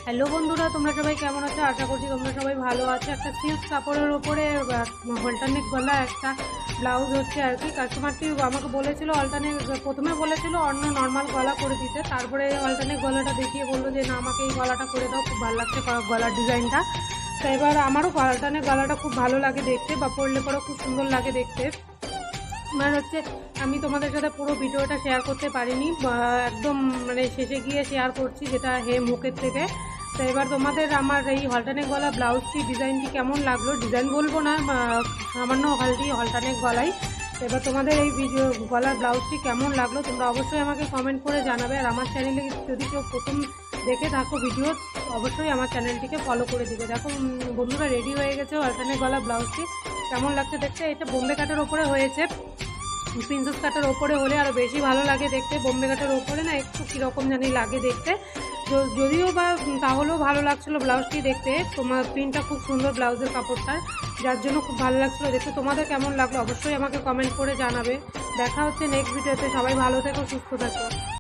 Hello বন্ধুরা, তোমরা সবাই কেমন আছো? আশা করছি তোমরা সবাই ভালো আছো। একটা সিল্ক কাপড়ের ওপরে অল্টারনেট গলা একটা ব্লাউজ হচ্ছে আর কি। কাস্টমারটি আমাকে বলেছিল অল্টারনেট, প্রথমে বলেছিল অন্য নর্মাল গলা করে দিতে, তারপরে অল্টারনেট গলাটা দেখিয়ে বললো যে না, আমাকে এই গলাটা করে দাও, খুব ভালো লাগছে গলার ডিজাইনটা। তো এবার আমারও অল্টারনেট গলাটা খুব ভালো লাগে দেখতে, বা পরলে পরে খুব সুন্দর লাগে দেখতে। আমার হচ্ছে আমি তোমাদের সাথে পুরো ভিডিওটা শেয়ার করতে পারিনি, একদম মানে শেষে গিয়ে শেয়ার করছি, যেটা মুখের থেকে। তো এবার তোমাদের আমার এই হলটানেক গলা ব্লাউজটি ডিজাইনটি কেমন লাগলো, ডিজাইন বলবো না, সামান্য হলটানেক গলাই। তো এবার তোমাদের এই ভিডিও গলার ব্লাউজটি কেমন লাগলো তোমরা অবশ্যই আমাকে কমেন্ট করে জানাবে। আর আমার চ্যানেলে যদি কেউ প্রথম দেখে থাকো ভিডিও, অবশ্যই আমার চ্যানেলটিকে ফলো করে দিবে। দেখো বন্ধুরা, রেডি হয়ে গেছে হলটানেক গলা ব্লাউজটি। কেমন লাগছে দেখতে? এটা বোম্বে কাটের ওপরে হয়েছে, প্রিন্সেস কাটের ওপরে হলে আরও বেশি ভালো লাগে দেখতে। বোম্বে কাটের ওপরে না একটু কীরকম জানি লাগে দেখতে, যদিও বা তাহলেও ভালো লাগছিলো ব্লাউজটি দেখতে। তোমার প্রিন্টটা খুব সুন্দর ব্লাউজের কাপড়টার, যার জন্য খুব ভালো লাগছিলো দেখতে। তোমাদের কেমন লাগলো অবশ্যই আমাকে কমেন্ট করে জানাবে। দেখা হচ্ছে নেক্সট ভিডিওতে। সবাই ভালো থেকো, সুস্থ থাকো।